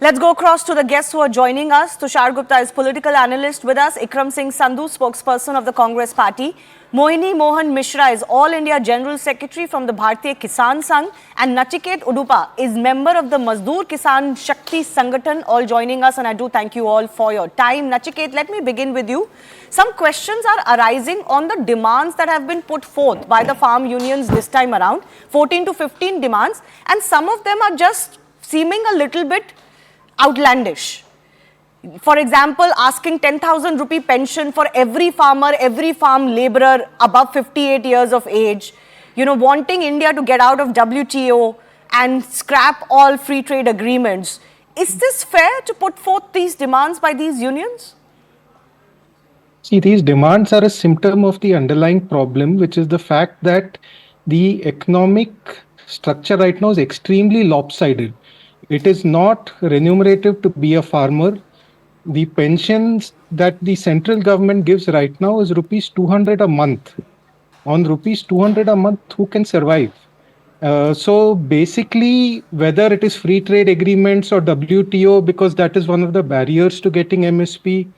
Let's go across to the guests who are joining us. Tushar Gupta is political analyst with us. Ikram Singh Sandhu, spokesperson of the Congress Party. Mohini Mohan Mishra is All India General Secretary from the Bharatiya Kisan Sangh. And Nachiket Udupa is member of the Mazdoor Kisan Shakti Sangathan, all joining us. And I do thank you all for your time. Nachiket, let me begin with you. Some questions are arising on the demands that have been put forth by the farm unions this time around. 14 to 15 demands. And some of them are just seeming a little bit outlandish. For example, asking 10,000 rupee pension for every farmer, every farm labourer above 58 years of age, wanting India to get out of WTO and scrap all free trade agreements. Is this fair to put forth these demands by these unions? See, these demands are a symptom of the underlying problem, which is the fact that the economic structure right now is extremely lopsided. It is not remunerative to be a farmer. The pensions that the central government gives right now is rupees 200 a month. On rupees 200 a month, who can survive? So basically, whether it is free trade agreements or WTO, because that is one of the barriers to getting MSP,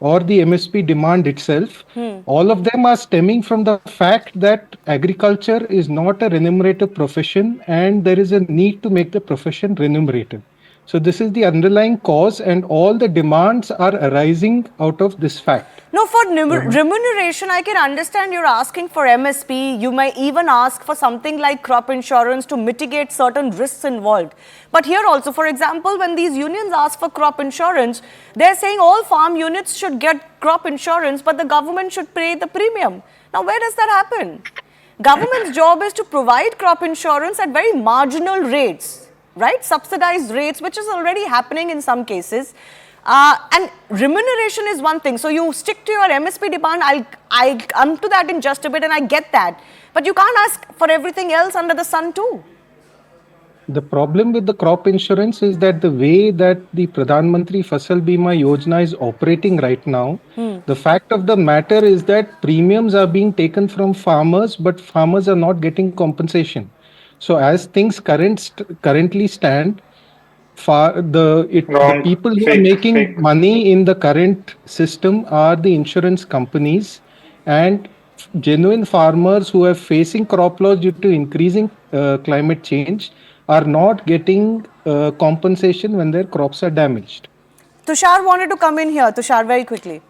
or the MSP demand itself, all of them are stemming from the fact that agriculture is not a remunerative profession and there is a need to make the profession remunerative. So this is the underlying cause and all the demands are arising out of this fact. No, for remuneration, I can understand you're asking for MSP. You may even ask for something like crop insurance to mitigate certain risks involved. But here also, for example, when these unions ask for crop insurance, they're saying all farm units should get crop insurance, but the government should pay the premium. Now, where does that happen? Government's job is to provide crop insurance at very marginal rates, right? Subsidized rates, which is already happening in some cases. And remuneration is one thing. So you stick to your MSP demand. I'll come to that in just a bit and I get that. But you can't ask for everything else under the sun too. The problem with the crop insurance is that the way that the Pradhan Mantri Fasal Bima Yojana is operating right now, the fact of the matter is that premiums are being taken from farmers, but farmers are not getting compensation. So as things currently stand, the people who are making money in the current system are the insurance companies, and genuine farmers who are facing crop loss due to increasing climate change are not getting compensation when their crops are damaged. Tushar wanted to come in here. Tushar, very quickly.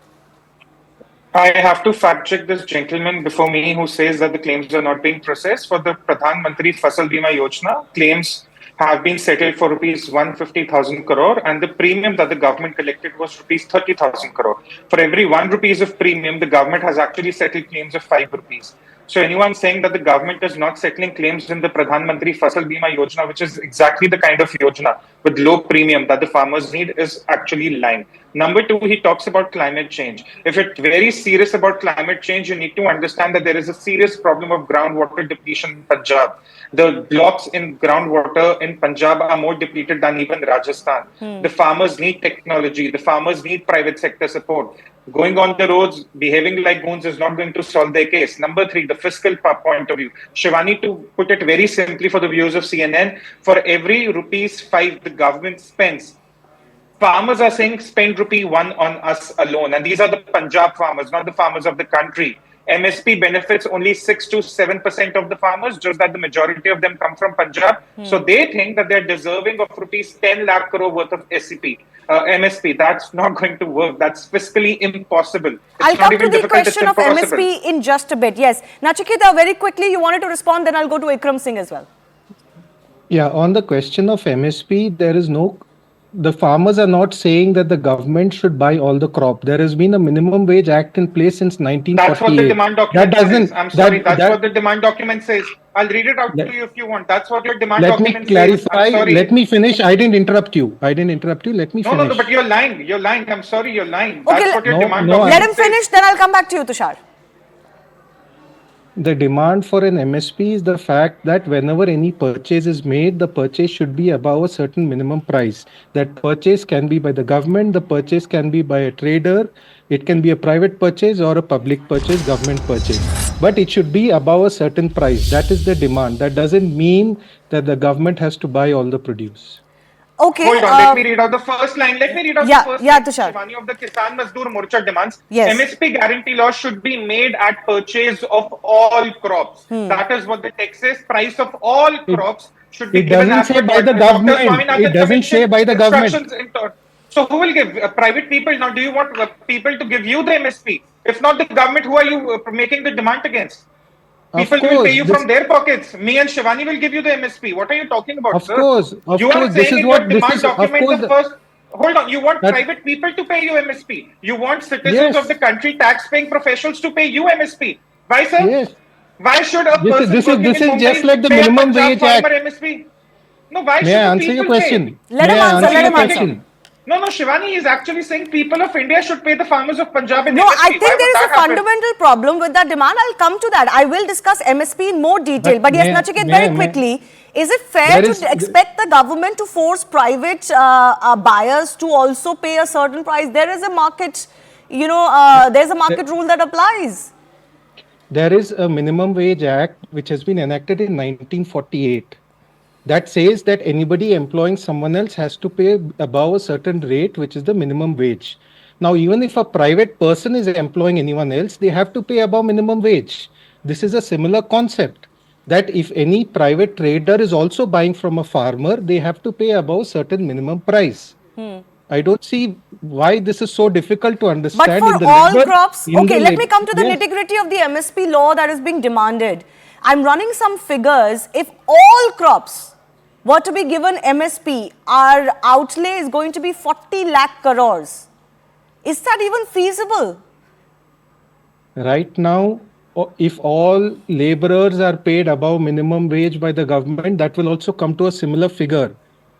I have to fact check this gentleman before me who says that the claims are not being processed. For the Pradhan Mantri Fasal Bima Yojana, claims have been settled for rupees 150,000 crore and the premium that the government collected was rupees 30,000 crore. For every 1 rupees of premium, the government has actually settled claims of 5 rupees. So anyone saying that the government is not settling claims in the Pradhan Mantri Fasal Bima Yojana, which is exactly the kind of yojana with low premium that the farmers need, is actually lying. Number two, he talks about climate change. If you're very serious about climate change, you need to understand that there is a serious problem of groundwater depletion in Punjab. The blocks in groundwater in Punjab are more depleted than even Rajasthan. The farmers need technology. The farmers need private sector support. Going on the roads, behaving like goons is not going to solve their case. Number three, the fiscal point of view. Shivani, to put it very simply for the viewers of CNN, for every rupees 5 the government spends, farmers are saying spend rupee 1 on us alone. And these are the Punjab farmers, not the farmers of the country. MSP benefits only 6 to 7% of the farmers, just that the majority of them come from Punjab. So they think that they're deserving of rupees 10 lakh crore worth of MSP. That's not going to work. That's fiscally impossible. I'll come to the question of MSP in just a bit. Yes. Nachiketa, very quickly, you wanted to respond, then I'll go to Ikram Singh as well. Yeah, on the question of MSP, the farmers are not saying that the government should buy all the crop. There has been a minimum wage act in place since 1948. That's what the demand document says. I'm sorry, that's what the demand document says. I'll read it out to you if you want. That's what your demand document says. Let me clarify. Let me finish. I didn't interrupt you. Let me finish. No, but you're lying. You're lying. I'm sorry, you're lying. Okay, that's what your demand document let him finish, then I'll come back to you, Tushar. The demand for an MSP is the fact that whenever any purchase is made, the purchase should be above a certain minimum price. That purchase can be by the government, the purchase can be by a trader, it can be a private purchase or a public purchase, government purchase. But it should be above a certain price. That is the demand. That doesn't mean that the government has to buy all the produce. Okay. Hold on, let me read out the first line. Let me read out Yeah, the first yeah, line, Tushar. Shivani, of the Kisan Mazdoor Morcha demands. Yes. MSP guarantee law should be made at purchase of all crops. Hmm. That is what the text says. Price of all crops should be It given doesn't as say per by the Dr. government. It Swaminathan doesn't say Commission by the government. instructions. So who will give? Private people? Now, do you want people to give you the MSP? If not the government, who are you making the demand against? Of People will pay course, you from their pockets. Me and Shivani will give you the MSP. What are you talking about, of sir? course, You are this saying is in your what this demand is. Of document course, the first. Hold on. You want that private people to pay you MSP. You want citizens of yes, the country, tax-paying professionals to pay you MSP. Why, sir? yes. Why should a person working This in is just Mumbai like the pay a minimum Punjab wage farmer act. MSP? No, why May should I the answer your people pay? question? Let May him I answer, No, answer let your him you're answer. making. question? No, Shivani is actually saying people of India should pay the farmers of Punjab in No, I MSP. Why think would there is that a happen? fundamental problem with that demand. I'll come to that. I will discuss MSP in more detail. But yes, Nachiket, very quickly, is it fair there to is expect the government to force private buyers to also pay a certain price? There is a market, there's a market rule that applies. there is a minimum wage act which has been enacted in 1948 that says that anybody employing someone else has to pay above a certain rate, which is the minimum wage. Now, even if a private person is employing anyone else, they have to pay above minimum wage. This is a similar concept that if any private trader is also buying from a farmer, they have to pay above certain minimum price. I don't see why this is so difficult to But understand for in the all labor. crops, In okay, the let me labor, come to the yes, nitty-gritty of the MSP law that is being demanded. I'm running some figures. If all crops were to be given MSP, our outlay is going to be 40 lakh crores. Is that even feasible? right now, if all laborers are paid above minimum wage by the government, that will also come to a similar figure.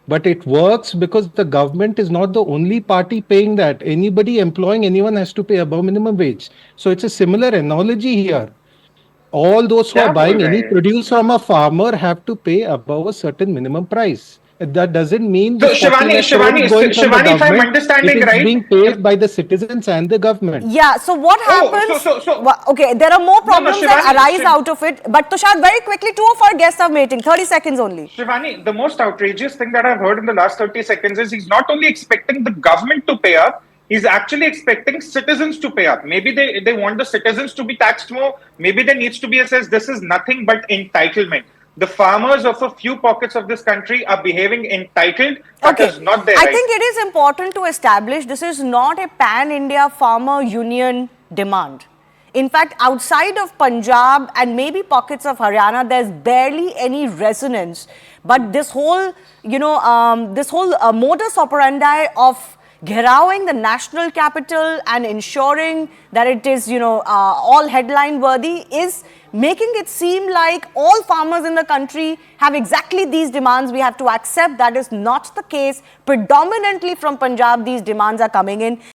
But it works because the government is not the only party paying that. Anybody employing anyone has to pay above minimum wage. So it's a similar analogy here. All those who are क्या बोल buying रहे any हैं? produce from a farmer have to pay above a certain minimum price. That doesn't mean So this 40 lakh crore is going from the Shivani, if I'm government. It understanding is right, being paid by the citizens and the government. Yeah, so what oh, happens? so Okay, there are more no, problems that arise out of it. But Tushar, very quickly, two of our guests are waiting. 30 seconds only. Shivani, the most outrageous thing that I've heard in the last 30 seconds is he's not only expecting the government to pay up, he's actually expecting citizens to pay up. Maybe they want the citizens to be taxed more. Maybe there needs to be a sense this is nothing but entitlement. The farmers of a few pockets of this country are behaving entitled. That Okay, is not their I right. think it is important to establish this is not a pan-India farmer union demand. In fact, outside of Punjab and maybe pockets of Haryana, there's barely any resonance. But this whole, modus operandi of gherawing the national capital and ensuring that it is, all headline worthy is making it seem like all farmers in the country have exactly these demands. We have to accept that is not the case. Predominantly from Punjab, these demands are coming in.